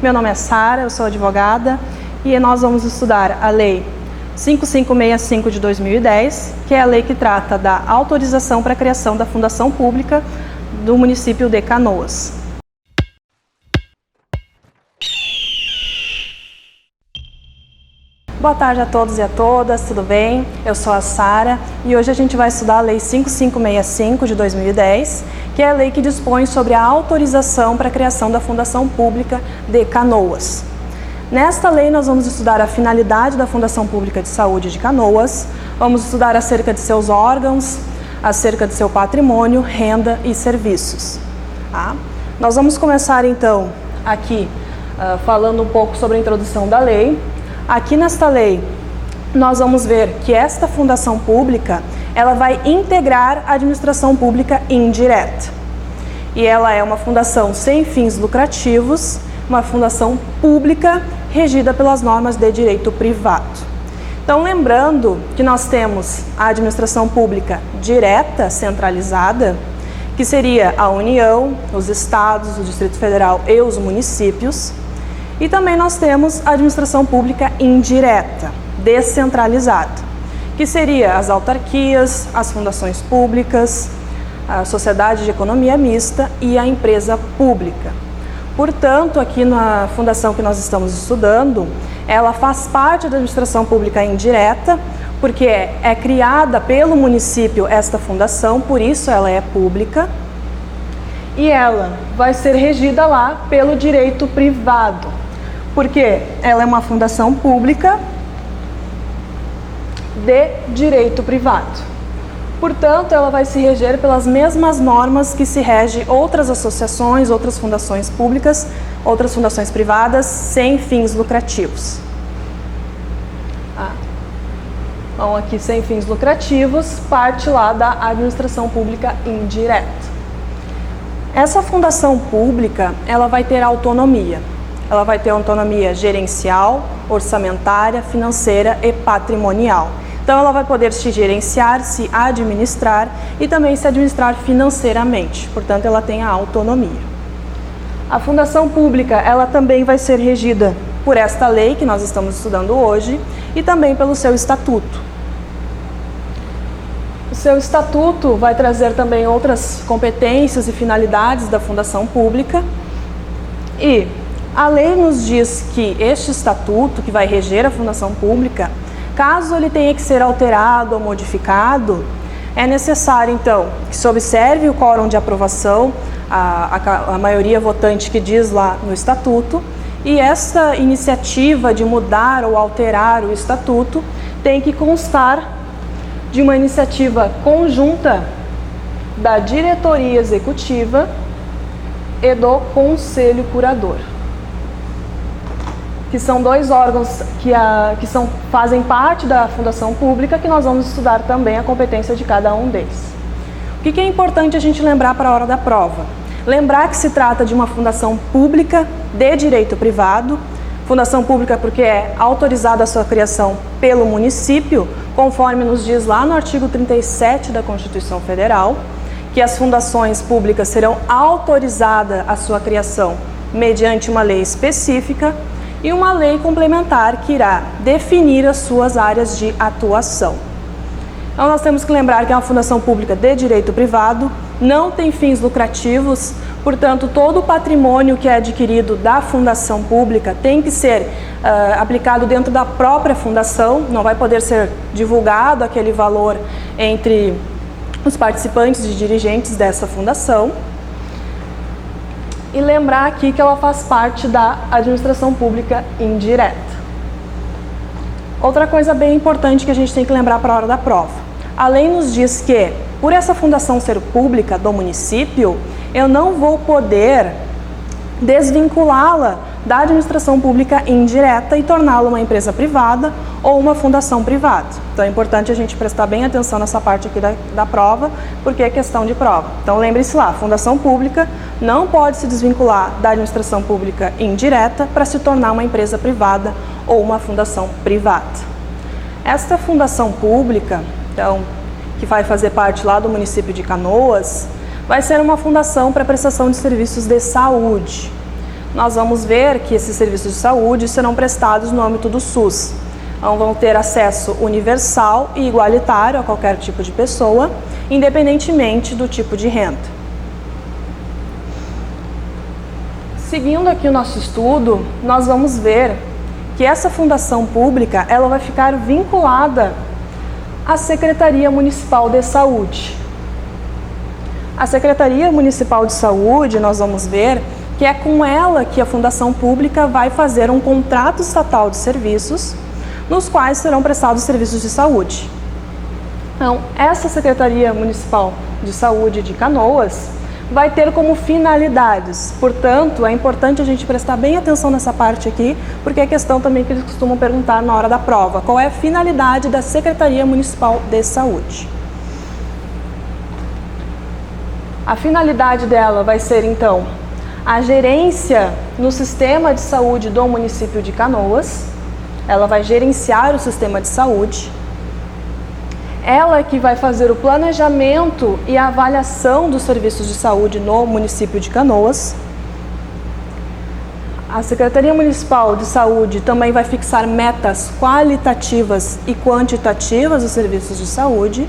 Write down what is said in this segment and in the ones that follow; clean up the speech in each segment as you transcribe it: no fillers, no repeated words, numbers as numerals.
Meu nome é Sara, eu sou advogada e nós vamos estudar a Lei 5565 de 2010, que é a lei que trata da autorização para a criação da fundação pública do município de Canoas. Boa tarde a todos e a todas, tudo bem? Eu sou a Sara e hoje a gente vai estudar a Lei 5565 de 2010, que é a lei que dispõe sobre a autorização para a criação da Fundação Pública de Canoas. Nesta lei nós vamos estudar a finalidade da Fundação Pública de Saúde de Canoas, vamos estudar acerca de seus órgãos, acerca de seu patrimônio, renda e serviços. Tá? Nós vamos começar então aqui falando um pouco sobre a introdução da lei. Aqui nesta lei, nós vamos ver que esta fundação pública, ela vai integrar a administração pública indireta. E ela é uma fundação sem fins lucrativos, uma fundação pública regida pelas normas de direito privado. Então, lembrando que nós temos a administração pública direta, centralizada, que seria a União, os estados, o Distrito Federal e os municípios. E também nós temos a administração pública indireta, descentralizada, que seria as autarquias, as fundações públicas, a sociedade de economia mista e a empresa pública. Portanto, aqui na fundação que nós estamos estudando, ela faz parte da administração pública indireta, porque é criada pelo município esta fundação, por isso ela é pública, e ela vai ser regida lá pelo direito privado. Porque ela é uma fundação pública de direito privado. Portanto, ela vai se reger pelas mesmas normas que se rege outras associações, outras fundações públicas, outras fundações privadas sem fins lucrativos. Então, aqui sem fins lucrativos, parte lá da administração pública indireta. Essa fundação pública, ela vai ter autonomia. Ela vai ter autonomia gerencial, orçamentária, financeira e patrimonial. Então, ela vai poder se gerenciar, se administrar e também se administrar financeiramente. Portanto, ela tem a autonomia. A fundação pública, ela também vai ser regida por esta lei que nós estamos estudando hoje e também pelo seu estatuto. O seu estatuto vai trazer também outras competências e finalidades da fundação pública e a lei nos diz que este estatuto, que vai reger a fundação pública, caso ele tenha que ser alterado ou modificado, é necessário, então, que se observe o quórum de aprovação, a maioria votante que diz lá no estatuto, e essa iniciativa de mudar ou alterar o estatuto tem que constar de uma iniciativa conjunta da diretoria executiva e do conselho curador, que são dois órgãos que fazem parte da fundação pública, que nós vamos estudar também a competência de cada um deles. O que é importante a gente lembrar para a hora da prova? Lembrar que se trata de uma fundação pública de direito privado, fundação pública porque é autorizada a sua criação pelo município, conforme nos diz lá no artigo 37 da Constituição Federal, que as fundações públicas serão autorizadas a sua criação mediante uma lei específica, e uma lei complementar que irá definir as suas áreas de atuação. Então, nós temos que lembrar que é uma fundação pública de direito privado, não tem fins lucrativos, portanto, todo o patrimônio que é adquirido da fundação pública tem que ser aplicado dentro da própria fundação, não vai poder ser divulgado aquele valor entre os participantes e dirigentes dessa fundação. E lembrar aqui que ela faz parte da administração pública indireta. Outra coisa bem importante que a gente tem que lembrar para a hora da prova. A lei nos diz que, por essa fundação ser pública do município, eu não vou poder desvinculá-la da administração pública indireta e torná-la uma empresa privada ou uma fundação privada. Então é importante a gente prestar bem atenção nessa parte aqui da prova, porque é questão de prova. Então lembre-se lá, fundação pública não pode se desvincular da administração pública indireta para se tornar uma empresa privada ou uma fundação privada. Esta fundação pública, então, que vai fazer parte lá do município de Canoas, vai ser uma fundação para prestação de serviços de saúde. nós vamos ver que esses serviços de saúde serão prestados no âmbito do SUS. Então, vão ter acesso universal e igualitário a qualquer tipo de pessoa, independentemente do tipo de renda. Seguindo aqui o nosso estudo, nós vamos ver que essa fundação pública ela vai ficar vinculada à Secretaria Municipal de Saúde. A Secretaria Municipal de Saúde, nós vamos ver que é com ela que a fundação pública vai fazer um contrato estatal de serviços, nos quais serão prestados serviços de saúde. Então, essa Secretaria Municipal de Saúde de Canoas vai ter como finalidades, portanto, é importante a gente prestar bem atenção nessa parte aqui, porque é questão também que eles costumam perguntar na hora da prova, qual é a finalidade da Secretaria Municipal de Saúde. A finalidade dela vai ser, então, a gerência no sistema de saúde do município de Canoas. Ela vai gerenciar o sistema de saúde. Ela que vai fazer o planejamento e a avaliação dos serviços de saúde no município de Canoas. A Secretaria Municipal de Saúde também vai fixar metas qualitativas e quantitativas dos serviços de saúde.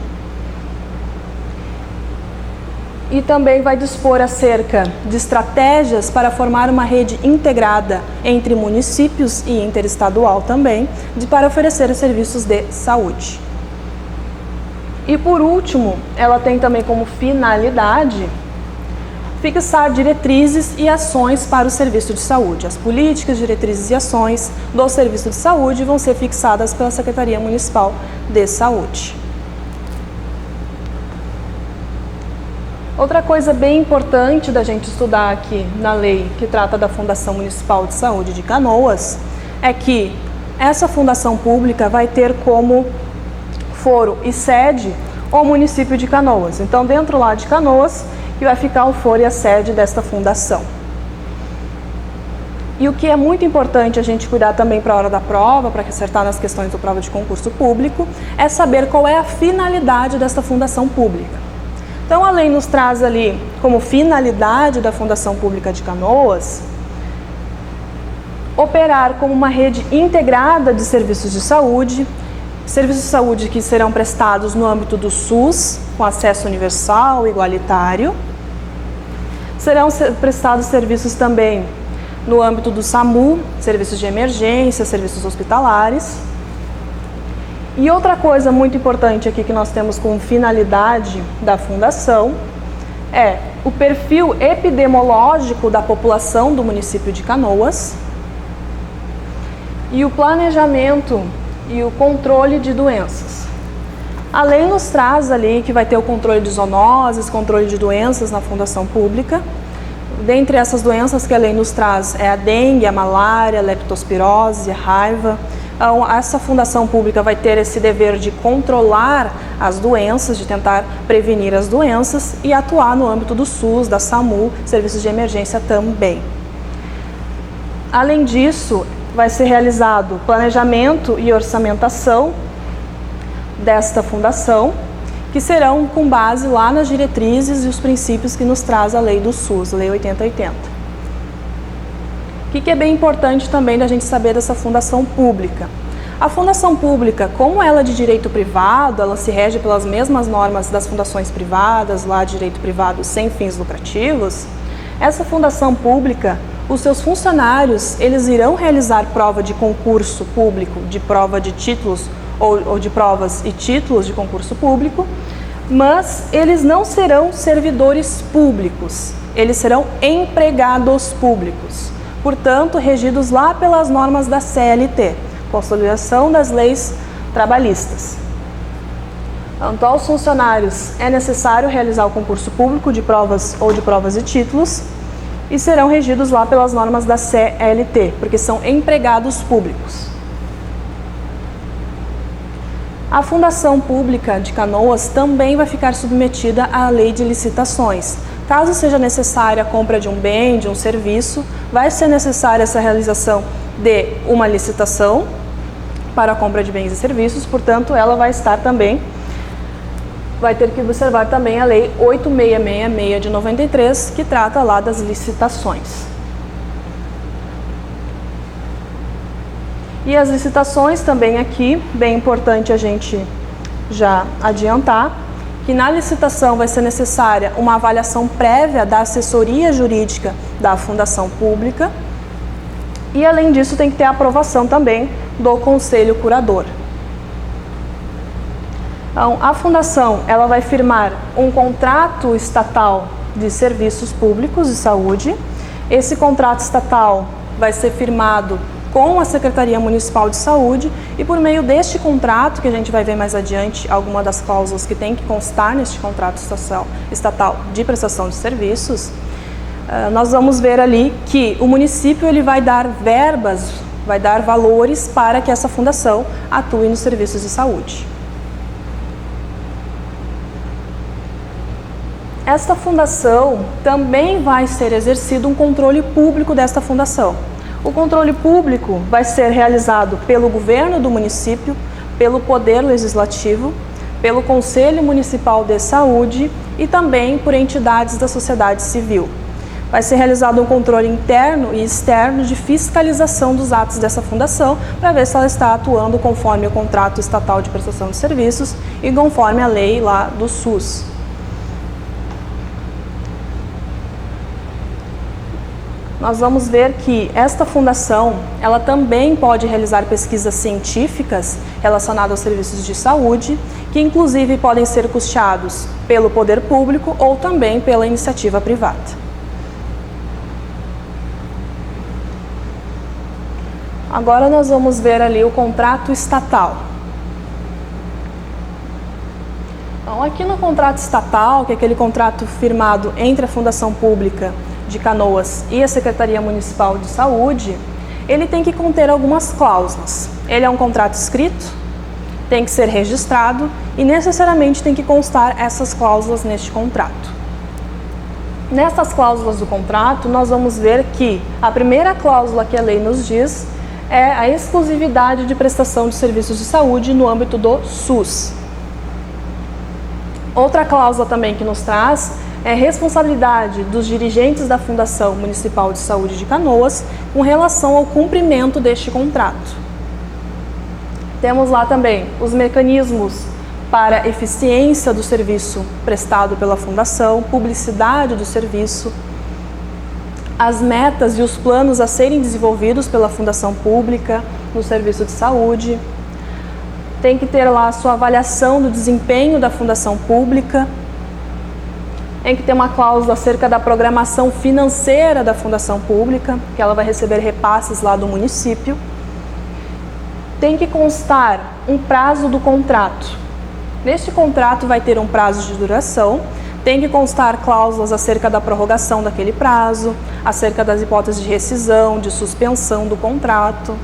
E também vai dispor acerca de estratégias para formar uma rede integrada entre municípios e interestadual também, para oferecer os serviços de saúde. E por último, ela tem também como finalidade fixar diretrizes e ações para o serviço de saúde. As políticas, diretrizes e ações do serviço de saúde vão ser fixadas pela Secretaria Municipal de Saúde. Outra coisa bem importante da gente estudar aqui na lei que trata da Fundação Municipal de Saúde de Canoas é que essa fundação pública vai ter como foro e sede o município de Canoas. Então, dentro lá de Canoas, que vai ficar o foro e a sede desta fundação. E o que é muito importante a gente cuidar também para a hora da prova, para acertar nas questões da prova de concurso público, é saber qual é a finalidade desta fundação pública. Então, a lei nos traz ali como finalidade da Fundação Pública de Canoas operar como uma rede integrada de serviços de saúde que serão prestados no âmbito do SUS, com acesso universal e igualitário. Serão prestados serviços também no âmbito do SAMU, serviços de emergência, serviços hospitalares. E outra coisa muito importante aqui que nós temos como finalidade da fundação é o perfil epidemiológico da população do município de Canoas e o planejamento e o controle de doenças. A lei nos traz ali que vai ter o controle de zoonoses, controle de doenças na fundação pública. Dentre essas doenças que a lei nos traz é a dengue, a malária, a leptospirose, a raiva. Então, essa fundação pública vai ter esse dever de controlar as doenças, de tentar prevenir as doenças e atuar no âmbito do SUS, da SAMU, serviços de emergência também. Além disso, vai ser realizado planejamento e orçamentação desta fundação, que serão com base lá nas diretrizes e os princípios que nos traz a lei do SUS, Lei 8080. O que é bem importante também da gente saber dessa fundação pública? A fundação pública, como ela é de direito privado, ela se rege pelas mesmas normas das fundações privadas, lá de direito privado sem fins lucrativos. Essa fundação pública, os seus funcionários, eles irão realizar prova de concurso público, de prova de títulos ou de provas e títulos de concurso público, mas eles não serão servidores públicos, eles serão empregados públicos. Portanto, regidos lá pelas normas da CLT, Consolidação das Leis Trabalhistas. Então, aos funcionários é necessário realizar o concurso público de provas ou de provas e títulos e serão regidos lá pelas normas da CLT, porque são empregados públicos. A Fundação Pública de Canoas também vai ficar submetida à lei de licitações. Caso seja necessária a compra de um bem, de um serviço, vai ser necessária essa realização de uma licitação para a compra de bens e serviços, portanto, ela vai ter que observar também a Lei 8666 de 93, que trata lá das licitações. E as licitações também aqui, bem importante a gente já adiantar, que na licitação vai ser necessária uma avaliação prévia da assessoria jurídica da fundação pública e, além disso, tem que ter a aprovação também do conselho curador. Então, a fundação ela vai firmar um contrato estatal de serviços públicos de saúde. Esse contrato estatal vai ser firmado com a Secretaria Municipal de Saúde e por meio deste contrato, que a gente vai ver mais adiante, alguma das cláusulas que tem que constar neste contrato estatal de prestação de serviços, nós vamos ver ali que o município ele vai dar verbas, vai dar valores para que essa fundação atue nos serviços de saúde. Esta fundação também vai ser exercido um controle público desta fundação. O controle público vai ser realizado pelo governo do município, pelo Poder Legislativo, pelo Conselho Municipal de Saúde e também por entidades da sociedade civil. Vai ser realizado um controle interno e externo de fiscalização dos atos dessa fundação para ver se ela está atuando conforme o contrato estatal de prestação de serviços e conforme a lei lá do SUS. Nós vamos ver que esta fundação, ela também pode realizar pesquisas científicas relacionadas aos serviços de saúde, que inclusive podem ser custeados pelo poder público ou também pela iniciativa privada. Agora nós vamos ver ali o contrato estatal. Então, aqui no contrato estatal, que é aquele contrato firmado entre a Fundação Pública de Canoas e a Secretaria Municipal de Saúde, ele tem que conter algumas cláusulas. Ele é um contrato escrito, tem que ser registrado e necessariamente tem que constar essas cláusulas neste contrato. Nessas cláusulas do contrato, nós vamos ver que a primeira cláusula que a lei nos diz é a exclusividade de prestação de serviços de saúde no âmbito do SUS. Outra cláusula também que nos traz é responsabilidade dos dirigentes da Fundação Municipal de Saúde de Canoas com relação ao cumprimento deste contrato. Temos lá também os mecanismos para eficiência do serviço prestado pela Fundação, publicidade do serviço, as metas e os planos a serem desenvolvidos pela Fundação Pública no serviço de saúde. Tem que ter lá a sua avaliação do desempenho da Fundação Pública. Tem que ter uma cláusula acerca da programação financeira da Fundação Pública, que ela vai receber repasses lá do município. Tem que constar um prazo do contrato. Neste contrato vai ter um prazo de duração, tem que constar cláusulas acerca da prorrogação daquele prazo, acerca das hipóteses de rescisão, de suspensão do contrato.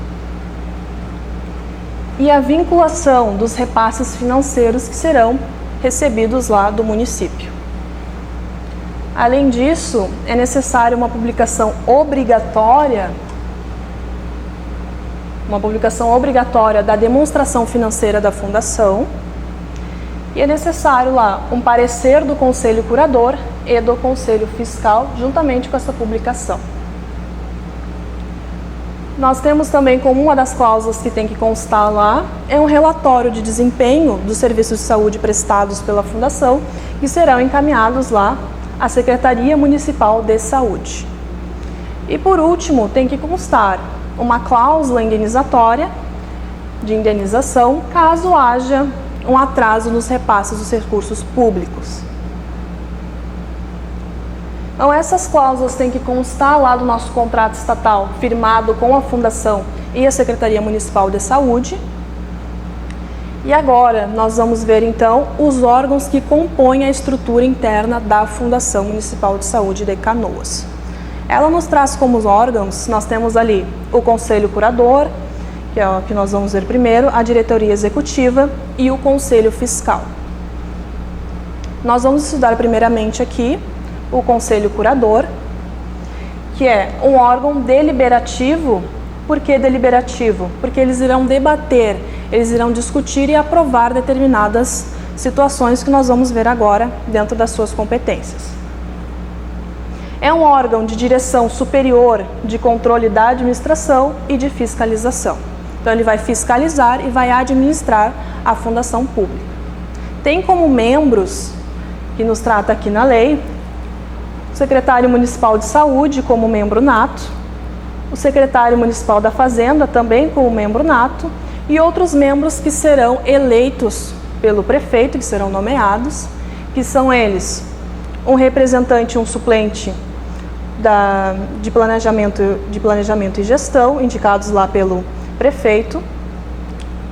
E a vinculação dos repasses financeiros que serão recebidos lá do município. Além disso, é necessária uma publicação obrigatória da demonstração financeira da fundação e é necessário lá um parecer do Conselho Curador e do Conselho Fiscal juntamente com essa publicação. Nós temos também como uma das cláusulas que tem que constar lá é um relatório de desempenho dos serviços de saúde prestados pela fundação que serão encaminhados lá à Secretaria Municipal de Saúde. E por último, tem que constar uma cláusula indenizatória de indenização caso haja um atraso nos repasses dos recursos públicos. Então, essas cláusulas têm que constar lá do nosso contrato estatal firmado com a Fundação e a Secretaria Municipal de Saúde. E agora nós vamos ver então os órgãos que compõem a estrutura interna da Fundação Municipal de Saúde de Canoas. Ela nos traz como órgãos, nós temos ali o Conselho Curador, que é o que nós vamos ver primeiro, a Diretoria Executiva e o Conselho Fiscal. Nós vamos estudar primeiramente aqui o Conselho Curador, que é um órgão deliberativo. Por que deliberativo? Porque eles irão debater, eles irão discutir e aprovar determinadas situações que nós vamos ver agora dentro das suas competências. É um órgão de direção superior de controle da administração e de fiscalização. Então, ele vai fiscalizar e vai administrar a fundação pública. Tem como membros, que nos trata aqui na lei, o secretário municipal de saúde como membro nato, o secretário municipal da fazenda também como membro nato e outros membros que serão eleitos pelo prefeito, que serão nomeados, que são eles, um representante e um suplente de planejamento e gestão, indicados lá pelo prefeito,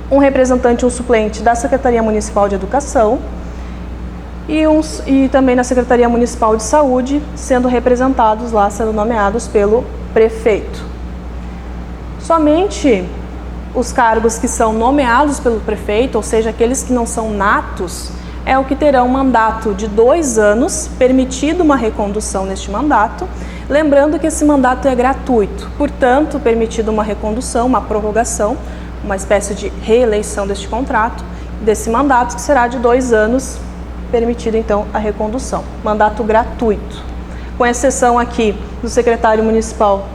um representante e um suplente da Secretaria Municipal de Educação e também na Secretaria Municipal de Saúde, sendo representados lá, sendo nomeados pelo prefeito. Somente os cargos que são nomeados pelo prefeito, ou seja, aqueles que não são natos, é o que terão mandato de 2 anos, permitido uma recondução neste mandato, lembrando que esse mandato é gratuito, portanto, permitido uma recondução, uma prorrogação, uma espécie de reeleição deste contrato, desse mandato, que será de 2 anos, permitido então a recondução. Mandato gratuito, com exceção aqui do secretário municipal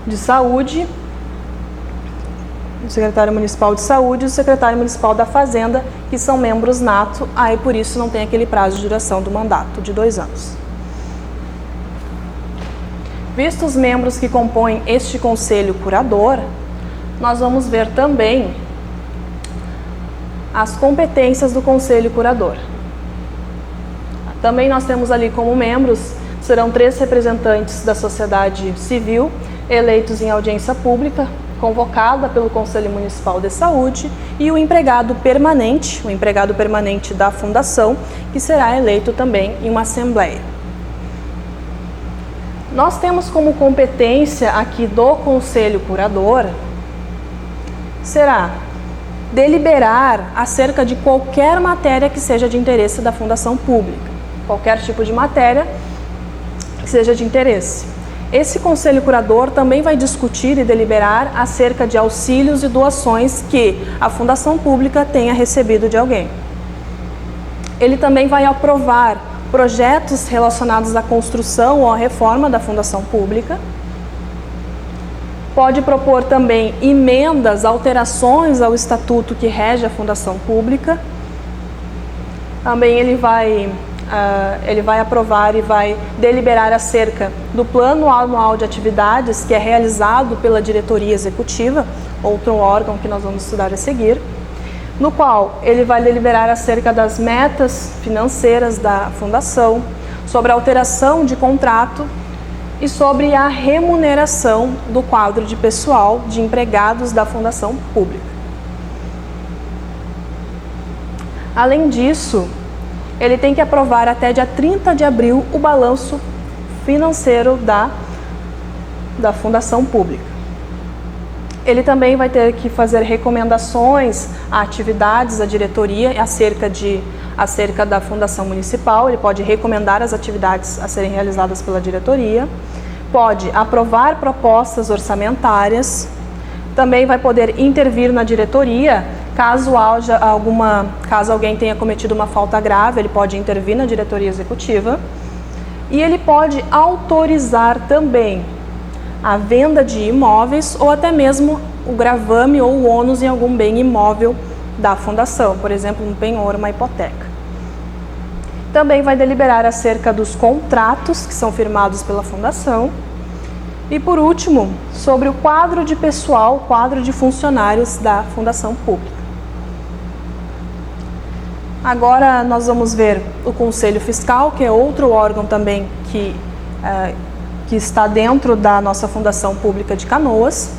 de saúde, o secretário municipal de saúde e o secretário municipal da fazenda, que são membros nato, aí por isso não tem aquele prazo de duração do mandato de 2 anos. Vistos os membros que compõem este conselho curador, nós vamos ver também as competências do conselho curador. Também nós temos ali como membros, serão 3 representantes da sociedade civil, eleitos em audiência pública, convocada pelo Conselho Municipal de Saúde, e o empregado permanente da fundação, que será eleito também em uma assembleia. Nós temos como competência aqui do Conselho Curador, será deliberar acerca de qualquer matéria que seja de interesse da fundação pública, qualquer tipo de matéria que seja de interesse. Esse Conselho Curador também vai discutir e deliberar acerca de auxílios e doações que a fundação pública tenha recebido de alguém. Ele também vai aprovar projetos relacionados à construção ou à reforma da fundação pública. Pode propor também emendas, alterações ao estatuto que rege a fundação pública. Também ele vai aprovar e vai deliberar acerca do plano anual de atividades que é realizado pela diretoria executiva, outro órgão que nós vamos estudar a seguir, no qual ele vai deliberar acerca das metas financeiras da fundação, sobre a alteração de contrato e sobre a remuneração do quadro de pessoal de empregados da fundação pública. Além disso, ele tem que aprovar até dia 30 de abril o balanço financeiro da fundação pública. Ele também vai ter que fazer recomendações a atividades da diretoria acerca da fundação municipal. Ele pode recomendar as atividades a serem realizadas pela diretoria, pode aprovar propostas orçamentárias, também vai poder intervir na diretoria. Caso alguém tenha cometido uma falta grave, ele pode intervir na diretoria executiva e ele pode autorizar também a venda de imóveis ou até mesmo o gravame ou o ônus em algum bem imóvel da fundação, por exemplo, um penhor, uma hipoteca. Também vai deliberar acerca dos contratos que são firmados pela fundação e, por último, sobre o quadro de pessoal, quadro de funcionários da fundação pública. Agora nós vamos ver o Conselho Fiscal, que é outro órgão também que está dentro da nossa Fundação Pública de Canoas.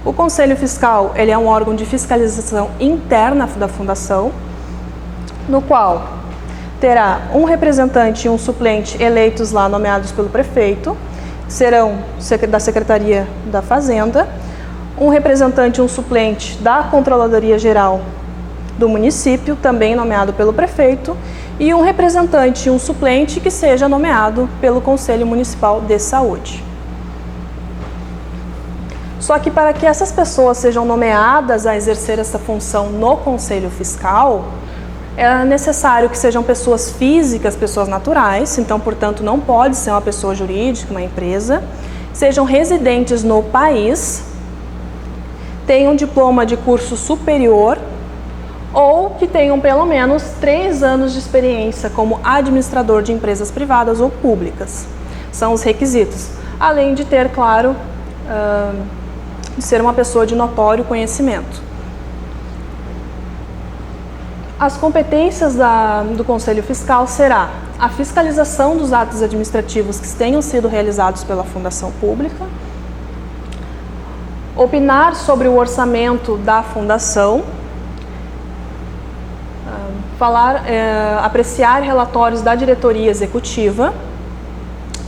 O Conselho Fiscal, ele é um órgão de fiscalização interna da fundação, no qual terá um representante e um suplente eleitos lá, nomeados pelo prefeito, serão da Secretaria da Fazenda, um representante e um suplente da Controladoria Geral do município, também nomeado pelo prefeito, e um representante e um suplente que seja nomeado pelo Conselho Municipal de Saúde. Só que para que essas pessoas sejam nomeadas a exercer essa função no Conselho Fiscal, é necessário que sejam pessoas físicas, pessoas naturais, então, portanto, não pode ser uma pessoa jurídica, uma empresa, sejam residentes no país, tenham diploma de curso superior ou que tenham pelo menos 3 anos de experiência como administrador de empresas privadas ou públicas. São os requisitos. Além de ter, claro, de ser uma pessoa de notório conhecimento. As competências do Conselho Fiscal será a fiscalização dos atos administrativos que tenham sido realizados pela Fundação Pública, opinar sobre o orçamento da Fundação, apreciar relatórios da diretoria executiva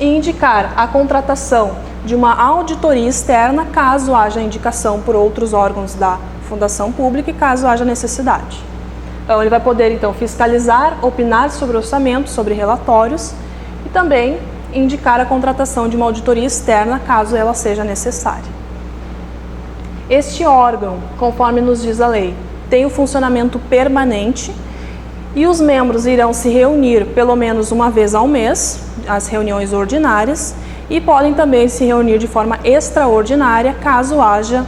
e indicar a contratação de uma auditoria externa caso haja indicação por outros órgãos da Fundação Pública e caso haja necessidade. Então, ele vai poder, então, fiscalizar, opinar sobre orçamento, sobre relatórios e também indicar a contratação de uma auditoria externa, caso ela seja necessária. Este órgão, conforme nos diz a lei, tem o funcionamento permanente e os membros irão se reunir pelo menos uma vez ao mês, as reuniões ordinárias, e podem também se reunir de forma extraordinária, caso haja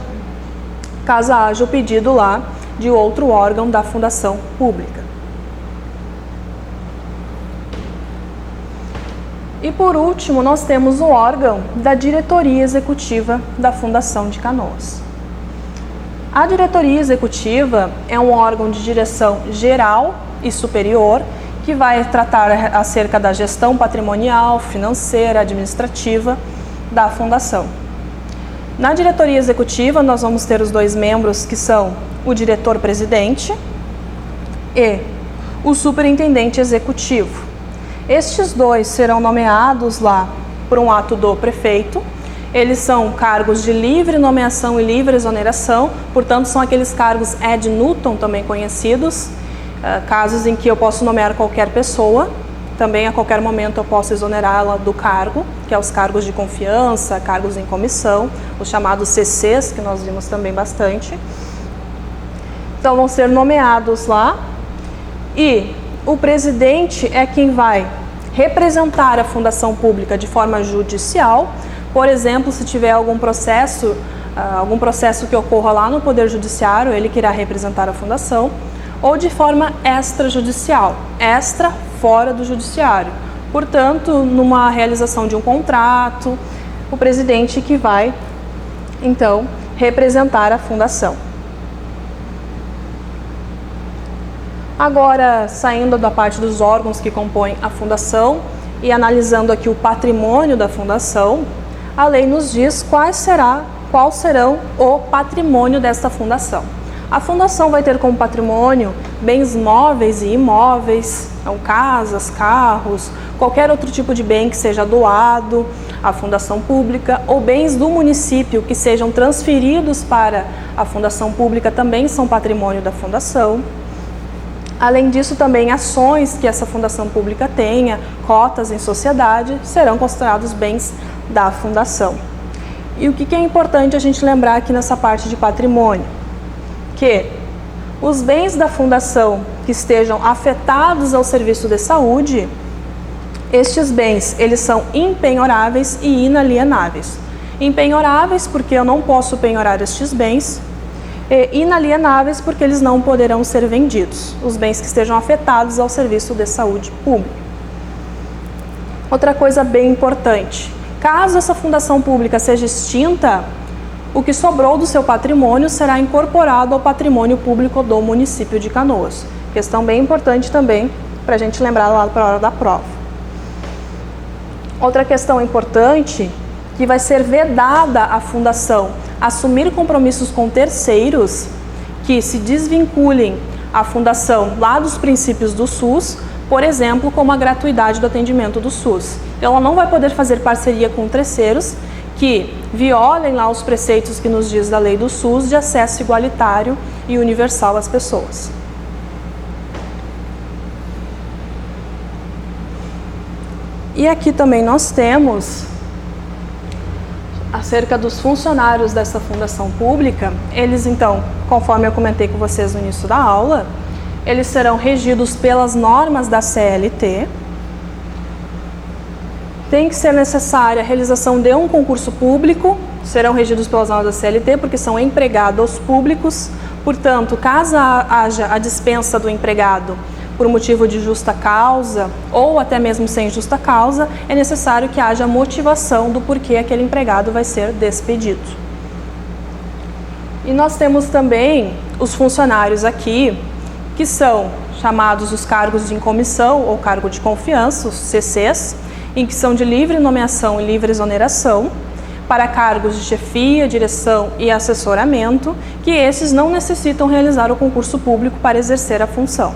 o pedido lá de outro órgão da Fundação Pública. E por último, nós temos o órgão da diretoria executiva da Fundação de Canoas. A diretoria executiva é um órgão de direção geral e superior que vai tratar acerca da gestão patrimonial, financeira, administrativa da Fundação. Na diretoria executiva, nós vamos ter os 2 membros que são o diretor-presidente e o superintendente executivo. Estes 2 serão nomeados lá por um ato do prefeito. Eles são cargos de livre nomeação e livre exoneração, portanto, são aqueles cargos ad nutum, também conhecidos, casos em que eu posso nomear qualquer pessoa, também a qualquer momento eu posso exonerá-la do cargo, que é os cargos de confiança, cargos em comissão, os chamados CCs, que nós vimos também bastante. Então, vão ser nomeados lá e o presidente é quem vai representar a Fundação Pública de forma judicial. Por exemplo, se tiver algum processo que ocorra lá no Poder Judiciário, ele que irá representar a Fundação, ou de forma extrajudicial, fora do Judiciário. Portanto, numa realização de um contrato, o presidente que vai, então, representar a Fundação. Agora, saindo da parte dos órgãos que compõem a Fundação e analisando aqui o patrimônio da Fundação, a lei nos diz qual serão o patrimônio desta Fundação. A Fundação vai ter como patrimônio bens móveis e imóveis, então casas, carros, qualquer outro tipo de bem que seja doado à Fundação Pública, ou bens do município que sejam transferidos para a Fundação Pública também são patrimônio da Fundação. Além disso, também ações que essa Fundação Pública tenha, cotas em sociedade, serão considerados bens da Fundação. E o que é importante a gente lembrar aqui nessa parte de patrimônio? Que os bens da Fundação que estejam afetados ao serviço de saúde, estes bens, eles são impenhoráveis e inalienáveis. Impenhoráveis porque eu não posso penhorar estes bens, e inalienáveis porque eles não poderão ser vendidos, os bens que estejam afetados ao serviço de saúde pública. Outra coisa bem importante, caso essa Fundação Pública seja extinta, o que sobrou do seu patrimônio será incorporado ao patrimônio público do município de Canoas. Questão bem importante também para a gente lembrar lá para a hora da prova. Outra questão importante, que vai ser vedada à Fundação assumir compromissos com terceiros que se desvinculem à Fundação lá dos princípios do SUS, por exemplo, como a gratuidade do atendimento do SUS. Então, ela não vai poder fazer parceria com terceiros que violem lá os preceitos que nos diz da lei do SUS de acesso igualitário e universal às pessoas. E aqui também nós temos acerca dos funcionários dessa Fundação Pública. Eles, então, conforme eu comentei com vocês no início da aula, eles serão regidos pelas normas da CLT. Tem que ser necessária a realização de um concurso público, serão regidos pelas normas da CLT, porque são empregados públicos. Portanto, caso haja a dispensa do empregado por motivo de justa causa ou até mesmo sem justa causa, é necessário que haja motivação do porquê aquele empregado vai ser despedido. E nós temos também os funcionários aqui, que são chamados os cargos de incomissão ou cargo de confiança, os CCs, em que são de livre nomeação e livre exoneração, para cargos de chefia, direção e assessoramento, que esses não necessitam realizar o concurso público para exercer a função.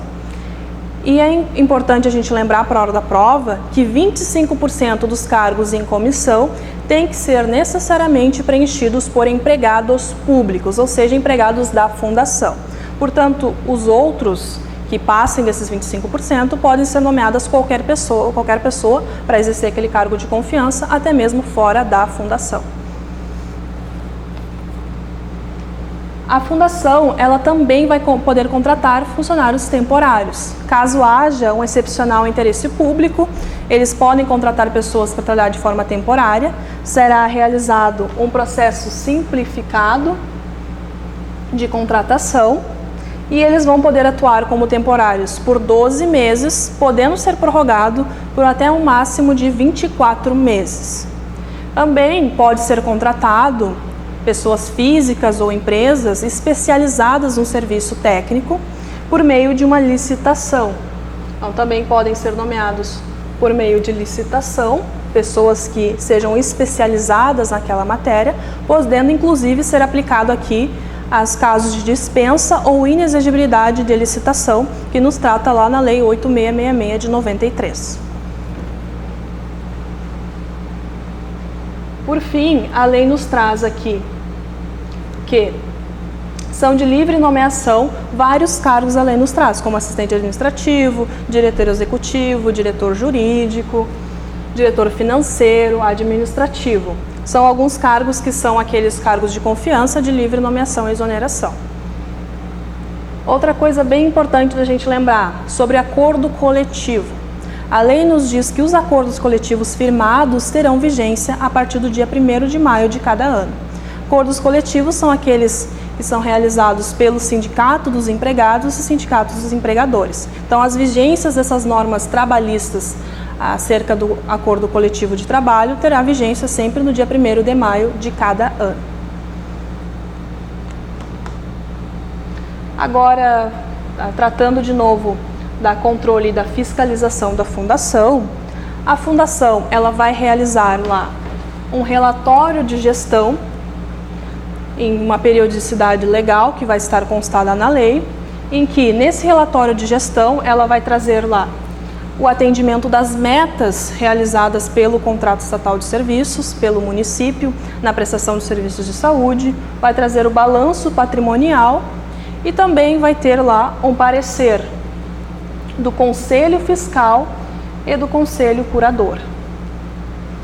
E é importante a gente lembrar para a hora da prova que 25% dos cargos em comissão têm que ser necessariamente preenchidos por empregados públicos, ou seja, empregados da fundação. Portanto, os outros que passem desses 25% podem ser nomeadas qualquer pessoa para exercer aquele cargo de confiança, até mesmo fora da fundação. A fundação, ela também vai poder contratar funcionários temporários. Caso haja um excepcional interesse público, eles podem contratar pessoas para trabalhar de forma temporária. Será realizado um processo simplificado de contratação e eles vão poder atuar como temporários por 12 meses, podendo ser prorrogado por até um máximo de 24 meses. Também pode ser contratado pessoas físicas ou empresas especializadas no serviço técnico por meio de uma licitação. Então, também podem ser nomeados por meio de licitação, pessoas que sejam especializadas naquela matéria, podendo inclusive ser aplicado aqui aos casos de dispensa ou inexigibilidade de licitação, que nos trata lá na Lei 8666 de 93. Por fim, a lei nos traz aqui que são de livre nomeação vários cargos a lei nos traz, como assistente administrativo, diretor executivo, diretor jurídico, diretor financeiro, administrativo. São alguns cargos que são aqueles cargos de confiança de livre nomeação e exoneração. Outra coisa bem importante da gente lembrar sobre acordo coletivo. A lei nos diz que os acordos coletivos firmados terão vigência a partir do dia 1º de maio de cada ano. Acordos coletivos são aqueles que são realizados pelo Sindicato dos Empregados e Sindicatos dos Empregadores. Então, as vigências dessas normas trabalhistas acerca do acordo coletivo de trabalho terá vigência sempre no dia 1º de maio de cada ano. Agora, tratando de novo da controle e da fiscalização da fundação, a fundação ela vai realizar lá um relatório de gestão em uma periodicidade legal que vai estar constada na lei, em que nesse relatório de gestão ela vai trazer lá o atendimento das metas realizadas pelo contrato estatal de serviços, pelo município, na prestação de serviços de saúde, vai trazer o balanço patrimonial e também vai ter lá um parecer do Conselho Fiscal e do Conselho Curador.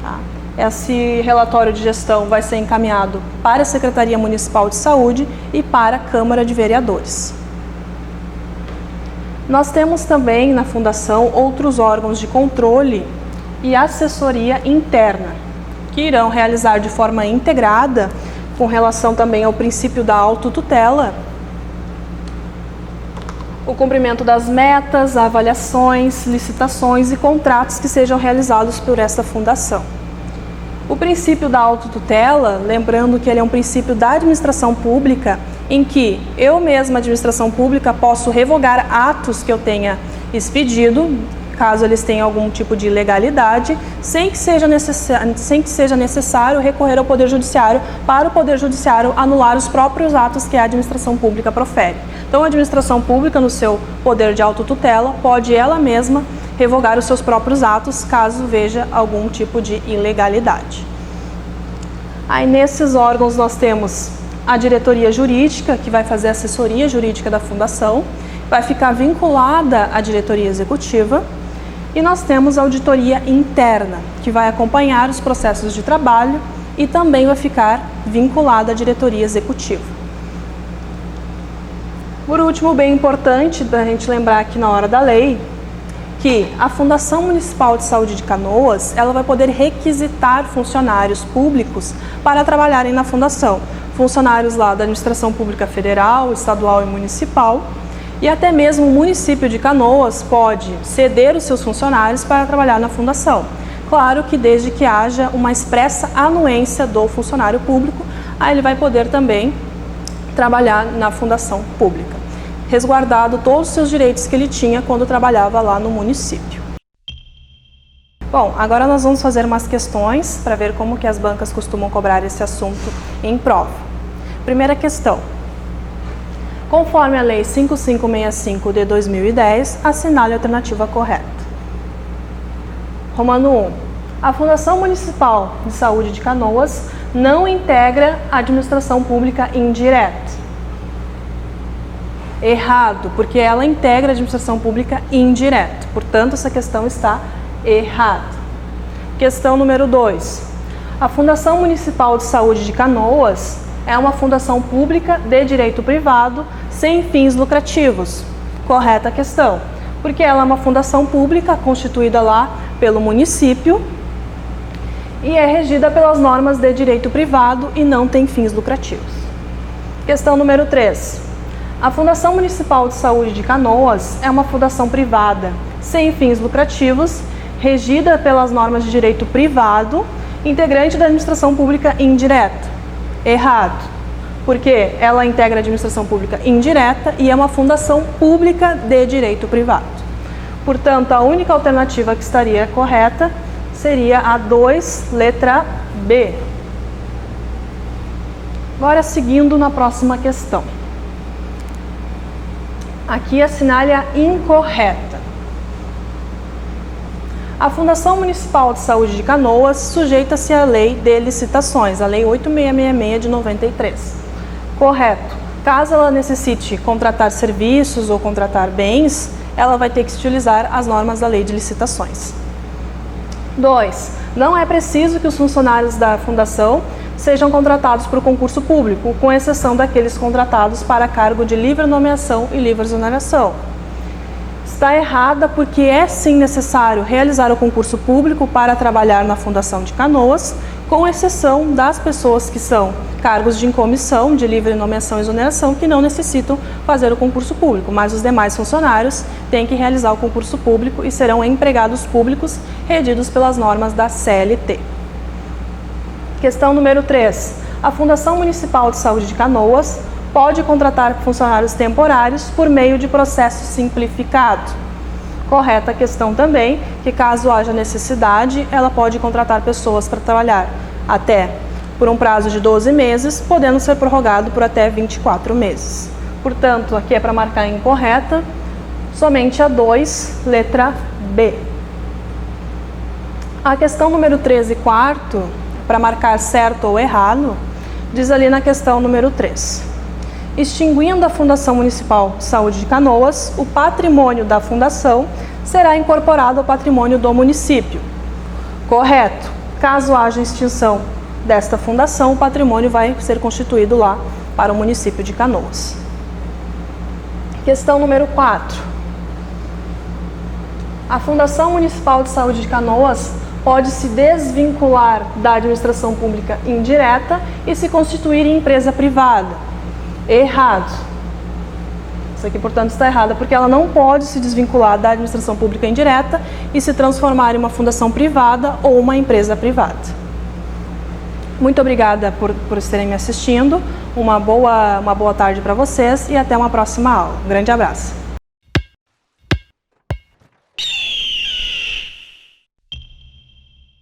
Tá? Esse relatório de gestão vai ser encaminhado para a Secretaria Municipal de Saúde e para a Câmara de Vereadores. Nós temos também na Fundação outros órgãos de controle e assessoria interna, que irão realizar de forma integrada, com relação também ao princípio da autotutela, o cumprimento das metas, avaliações, licitações e contratos que sejam realizados por esta fundação. O princípio da autotutela, lembrando que ele é um princípio da administração pública, em que eu mesma, administração pública, posso revogar atos que eu tenha expedido, caso eles tenham algum tipo de ilegalidade, sem que seja necessário recorrer ao Poder Judiciário, para o Poder Judiciário anular os próprios atos que a administração pública profere. Então, a administração pública, no seu poder de autotutela, pode ela mesma revogar os seus próprios atos, caso veja algum tipo de ilegalidade. Aí, nesses órgãos, nós temos a diretoria jurídica, que vai fazer a assessoria jurídica da fundação, vai ficar vinculada à diretoria executiva, e nós temos a auditoria interna, que vai acompanhar os processos de trabalho e também vai ficar vinculada à diretoria executiva. Por último, bem importante da gente lembrar aqui na hora da lei, que a Fundação Municipal de Saúde de Canoas, ela vai poder requisitar funcionários públicos para trabalharem na fundação. Funcionários lá da Administração Pública Federal, Estadual e Municipal, e até mesmo o município de Canoas pode ceder os seus funcionários para trabalhar na fundação. Claro que desde que haja uma expressa anuência do funcionário público, aí ele vai poder também trabalhar na fundação pública, resguardado todos os seus direitos que ele tinha quando trabalhava lá no município. Bom, agora nós vamos fazer umas questões para ver como que as bancas costumam cobrar esse assunto em prova. Primeira questão. Conforme a Lei 5565 de 2010, assinale a alternativa correta. Romano 1. A Fundação Municipal de Saúde de Canoas não integra a administração pública indireta. Errado, porque ela integra a administração pública indireta. Portanto, essa questão está errada. Questão número 2. A Fundação Municipal de Saúde de Canoas é uma fundação pública de direito privado sem fins lucrativos. Correta a questão, porque ela é uma fundação pública constituída lá pelo município e é regida pelas normas de direito privado e não tem fins lucrativos. Questão número 3. A Fundação Municipal de Saúde de Canoas é uma fundação privada sem fins lucrativos, regida pelas normas de direito privado, integrante da administração pública indireta. Errado, porque ela integra a administração pública indireta e é uma fundação pública de direito privado. Portanto, a única alternativa que estaria correta seria a 2, letra B. Agora, seguindo na próxima questão. Aqui assinale a incorreta. A Fundação Municipal de Saúde de Canoas sujeita-se à Lei de Licitações, a Lei 8666 de 93. Correto. Caso ela necessite contratar serviços ou contratar bens, ela vai ter que utilizar as normas da Lei de Licitações. 2. Não é preciso que os funcionários da Fundação sejam contratados por concurso público, com exceção daqueles contratados para cargo de livre nomeação e livre exoneração. Está errada porque é sim necessário realizar o concurso público para trabalhar na Fundação de Canoas, com exceção das pessoas que são cargos de incomissão, de livre nomeação e exoneração, que não necessitam fazer o concurso público, mas os demais funcionários têm que realizar o concurso público e serão empregados públicos regidos pelas normas da CLT. Questão número 3. A Fundação Municipal de Saúde de Canoas pode contratar funcionários temporários por meio de processo simplificado. Correta a questão também, que caso haja necessidade, ela pode contratar pessoas para trabalhar até por um prazo de 12 meses, podendo ser prorrogado por até 24 meses. Portanto, aqui é para marcar incorreta, somente a 2, letra B. A questão número 13 e quarto, para marcar certo ou errado, diz ali na questão número 3. Extinguindo a Fundação Municipal de Saúde de Canoas, o patrimônio da fundação será incorporado ao patrimônio do município. Correto. Caso haja extinção desta fundação, o patrimônio vai ser constituído lá para o município de Canoas. Questão número 4. A Fundação Municipal de Saúde de Canoas pode se desvincular da administração pública indireta e se constituir em empresa privada. Errado. Isso aqui, portanto, está errada, porque ela não pode se desvincular da administração pública indireta e se transformar em uma fundação privada ou uma empresa privada. Muito obrigada por estarem me assistindo. Uma boa tarde para vocês e até uma próxima aula. Um grande abraço.